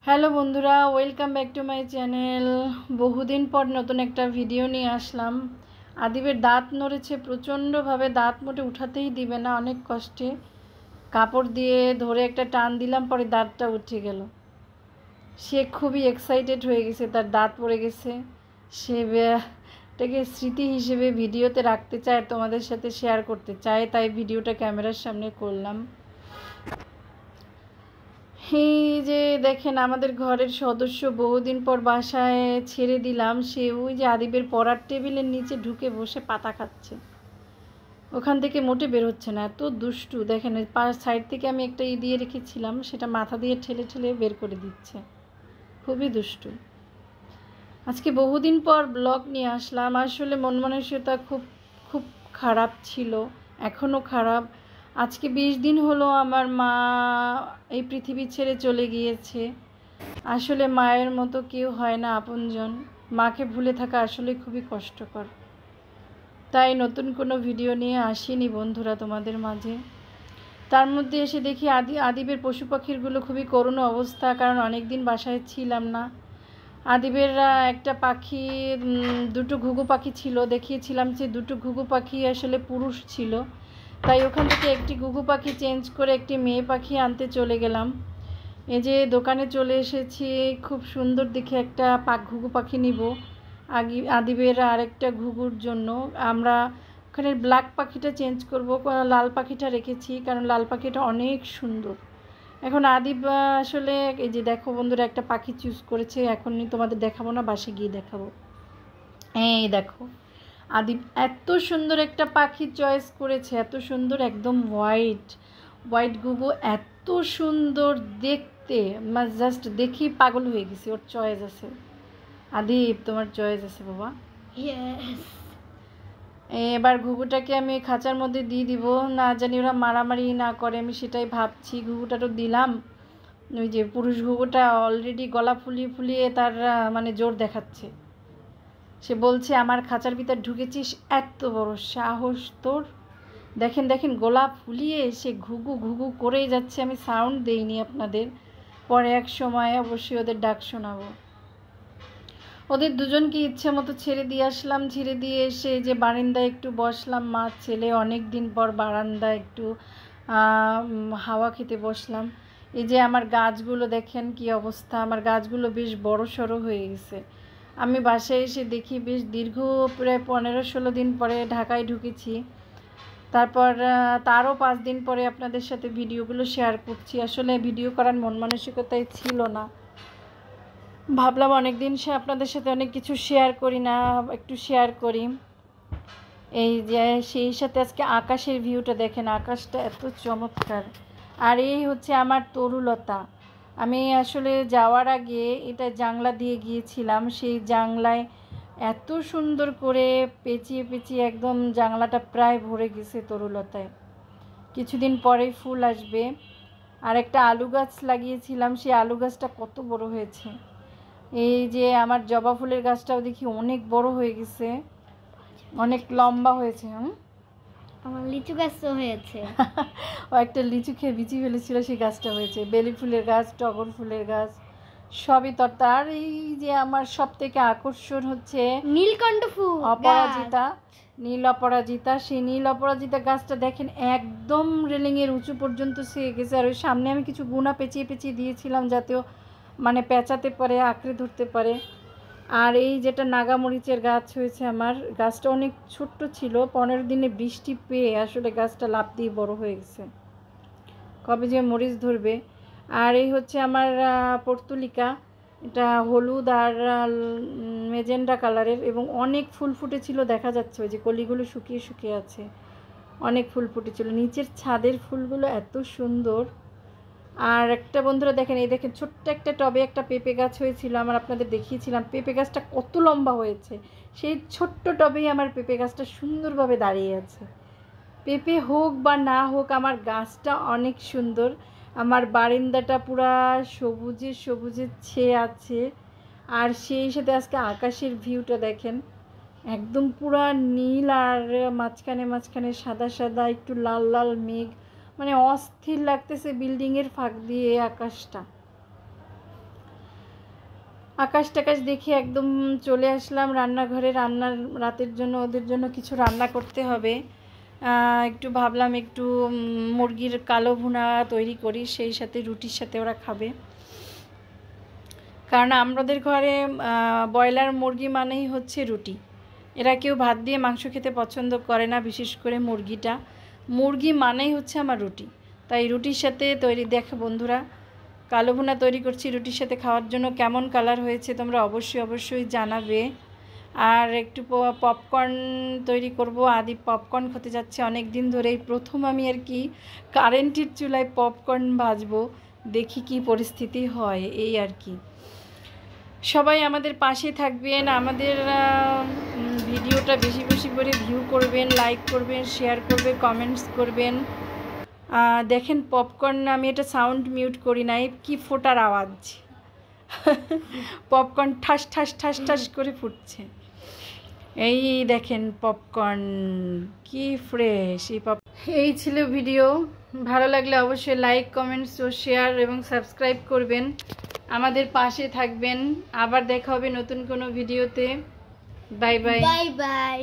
Hello বন্ধুরা, welcome back to my channel. বহুদিন পর নতুন একটা ভিডিও নিয়ে আসলাম। আদিবের দাঁত নড়েছে প্রচণ্ডভাবে, দাঁত মোটে উঠাতেই দিবে না, অনেক কষ্টে কাপড় দিয়ে ধরে একটা টান দিলাম, পরে দাঁতটা উঠে গেল। সে খুবই এক্সাইটেড হয়ে গেছে, তার দাঁত পড়ে গেছে। সে এটাকে স্মৃতি হিসেবে ভিডিওতে রাখতে চায়, তোমাদের সাথে শেয়ার করতে চায়, তাই ভিডিওটা ক্যামেরার সামনে করলাম। এই যে দেখেন, আমাদের ঘরের সদস্য বহুদিন পর বাসায় ছেড়ে দিলাম। সে ওই যে আদিবের পড়ার টেবিলের নিচে ঢুকে বসে পাতা খাচ্ছে, ওখান থেকে মোটে বের হচ্ছে না, এত দুষ্টু। দেখেন সাইড থেকে আমি একটা দিয়ে রেখেছিলাম, সেটা মাথা দিয়ে ঠেলে ঠেলে বের করে দিচ্ছে, খুবই দুষ্টু। আজকে বহুদিন পর ব্লগ নিয়ে আসলাম। আসলে মন মানসিকতা খুব খুব খারাপ ছিল, এখনও খারাপ। আজকে 20 দিন হলো আমার মা এই পৃথিবী ছেড়ে চলে গিয়েছে। আসলে মায়ের মতো কেউ হয় না আপনজন। মাকে ভুলে থাকা আসলে খুবই কষ্টকর। তাই নতুন কোনো ভিডিও নিয়ে আসিনি বন্ধুরা তোমাদের মাঝে। তার মধ্যে এসে দেখি আদিবের পশু পাখিরগুলো খুবই করুণ অবস্থা, কারণ অনেক দিন বাসায় ছিলাম না। আদিবের একটা পাখি, দুটো ঘুঘু পাখি ছিল, দেখিয়েছিলাম যে দুটো ঘুঘু পাখি আসলে পুরুষ ছিল, তাই ওখান থেকে একটি ঘুঘু পাখি চেঞ্জ করে একটি মেয়ে পাখি আনতে চলে গেলাম। এই যে দোকানে চলে এসেছি, খুব সুন্দর দেখে একটা ঘুঘু পাখি নিব আদিবের আরেকটা ঘুঘুর জন্য। আমরা ওখানে ব্ল্যাক পাখিটা চেঞ্জ করব, লাল পাখিটা রেখেছি, কারণ লাল পাখিটা অনেক সুন্দর। এখন আদিব আসলে এই যে দেখো বন্ধুরা, একটা পাখি চুজ করেছে, এখনই তোমাদের দেখাবো না, বাসে গিয়ে দেখাবো। এই দেখো, আদিব এত সুন্দর একটা পাখি চয়েস করেছে, এত সুন্দর, একদম হোয়াইট হোয়াইট ঘুঘু, এত সুন্দর দেখতে, জাস্ট দেখি পাগল হয়ে গেছি। ওর চয়েস আছে। আদিব, তোমার চয়েস আছে বাবা। এবার ঘুঘুটাকে আমি খাঁচার মধ্যে দিয়ে দিব, না জানি ওরা মারামারি না করে, আমি সেটাই ভাবছি। ঘুঘুটা তো দিলাম, ওই যে পুরুষ ঘুঘুটা অলরেডি গলা ফুলিয়ে ফুলিয়ে তার মানে জোর দেখাচ্ছে। সে বলছে, আমার খাঁচার ভিতর ঢুকেছিস, এত বড় সাহস তোর। দেখেন দেখেন, গলা ফুলিয়ে সে ঘুঘু ঘুঘু করেই যাচ্ছে। আমি সাউন্ড দেইনি আপনাদের, পরে এক সময় অবশ্যই ওদের ডাক শোনাবো। ওদের দুজনকে ইচ্ছে মতো ছেড়ে দিয়ে আসলাম। ছেড়ে দিয়ে এসে যে বারান্দায় একটু বসলাম, মা ছেলে অনেক দিন পর বারান্দায় একটু হাওয়া খেতে বসলাম। এই যে আমার গাছগুলো দেখেন কি অবস্থা, আমার গাছগুলো বেশ বড় সড়ো হয়ে গেছে। আমি বাসায় এসে দেখি বেশ দীর্ঘ প্রায় 15-16 দিন পরে ঢাকায় ঢুকেছি। তারপর তারও 5 দিন পরে আপনাদের সাথে ভিডিওগুলো শেয়ার করছি। আসলে ভিডিও করার মন মানসিকতাই ছিল না, ভাবলাম অনেক দিন আপনাদের সাথে অনেক কিছু শেয়ার করি না, একটু শেয়ার করি। এই যে সেই সাথে আজকে আকাশের ভিউটা দেখেন, আকাশটা এত চমৎকার। আর এই হচ্ছে আমার তরুলতা। আমি আসলে যাওয়ার আগে এটা জানলা দিয়ে গিয়েছিলাম, সেই জানলায় এত সুন্দর করে পেঁচিয়ে পেঁচিয়ে একদম জানলাটা প্রায় ভরে গেছে তরুলতায়। কিছুদিন পরেই ফুল আসবে। আর একটা আলু গাছ লাগিয়েছিলাম, সেই আলু গাছটা কত বড় হয়েছে। এই যে আমার জবা ফুলের গাছটাও দেখি অনেক বড় হয়ে গেছে, অনেক লম্বা হয়েছে। আমার লিচু গাছও হয়েছে। ও একটা লিচু খেয়ে বিচি ফেলেছিল, সেই গাছটা হয়েছে। বেলি ফুলের গাছ, টগর ফুলের গাছ, সবই তো। তার এই যে আমার সব থেকে আকর্ষণ হচ্ছে নীলকণ্ঠ ফুল, অপরাজিতা, নীল অপরাজিতা। সেই নীল অপরাজিতা গাছটা দেখেন একদম রেলিংয়ের উঁচু পর্যন্ত সে গেছে। আর ওই সামনে আমি কিছু গুণা পেঁচিয়ে পেঁচিয়ে দিয়েছিলাম, যাতেও মানে পেঁচাতে পারে, আঁকড়ে ধরতে পারে। আর এই যেটা নাগামরিচের গাছ হয়েছে আমার, গাছটা অনেক ছোট্ট ছিল, 15 দিনে বৃষ্টি পেয়ে আসলে গাছটা লাফ দিয়ে বড় হয়ে গেছে, কবে যে মরিচ ধরবে। আর এই হচ্ছে আমার পর্তুলিকা, এটা হলুদ আর মেজেন্ডা কালারের, এবং অনেক ফুল ফুটেছিল, দেখা যাচ্ছে ওই যে কলিগুলো শুকিয়ে শুকিয়ে আছে, অনেক ফুল ফুটেছিল। নিচের ছাদের ফুলগুলো এত সুন্দর। আর একটা বন্ধুরা দেখেন, এই দেখেন ছোট্ট একটা টবে একটা পেঁপে গাছ হয়েছিল আমার, আপনাদের দেখিয়েছিলাম পেঁপে গাছটা কত লম্বা হয়েছে। সেই ছোট্ট টবেই আমার পেঁপে গাছটা সুন্দরভাবে দাঁড়িয়ে আছে। পেঁপে হোক বা না হোক, আমার গাছটা অনেক সুন্দর। আমার বারান্দাটা পুরা সবুজে সবুজে ছেয়ে আছে। আর সেই সাথে আজকে আকাশের ভিউটা দেখেন, একদম পুরা নীল, আর মাঝখানে মাঝখানে সাদা সাদা একটু লাল লাল মেঘ, মানে অস্থির লাগতেছে বিল্ডিংয়ের ফাঁক দিয়ে আকাশটা। আকাশ টাকাশ দেখে একদম চলে আসলাম রান্নাঘরে। রাতের জন্য ওদের জন্য কিছু রান্না করতে হবে। একটু ভাবলাম একটু মুরগির কালো ভুনা তৈরি করি, সেই সাথে রুটির সাথে ওরা খাবে। কারণ আমাদের ঘরে ব্রয়লার মুরগি মানেই হচ্ছে রুটি। এরা কেউ ভাত দিয়ে মাংস খেতে পছন্দ করে না, বিশেষ করে মুরগি মানেই হচ্ছে আমার রুটি। তাই রুটির সাথে তৈরি, দেখো বন্ধুরা, কালো ভুনা তৈরি করছি রুটির সাথে খাওয়ার জন্য। কেমন কালার হয়েছে তোমরা অবশ্যই জানাবে। আর একটু পপকর্ন তৈরি করব। আদি পপকর্ন খেতে যাচ্ছে অনেক দিন ধরেই, প্রথম আমি আর কি কারেন্টের চুলায় পপকর্ন ভাজবো, দেখি কি পরিস্থিতি হয়, এই আর কি। সবাই আমাদের পাশে থাকবেন, আমাদের ভিডিওটা বেশি বেশি করে ভিউ করবেন, লাইক করবেন, শেয়ার করবেন, কমেন্টস করবেন। দেখেন পপকর্ন, আমি এটা সাউন্ড মিউট করি নাই, কি ফোটার আওয়াজ। পপকর্ন ঠাস ঠাস ঠাস ঠাস করে ফুটছে। এই দেখেন পপকর্ন কি ফ্রেশ। এই ছিল ভিডিও। ভালো লাগলে অবশ্যই লাইক, কমেন্টস ও শেয়ার এবং সাবস্ক্রাইব করবেন, আমাদের পাশে থাকবেন। আবার দেখা হবে নতুন কোনো ভিডিওতে। Bye bye. Bye bye.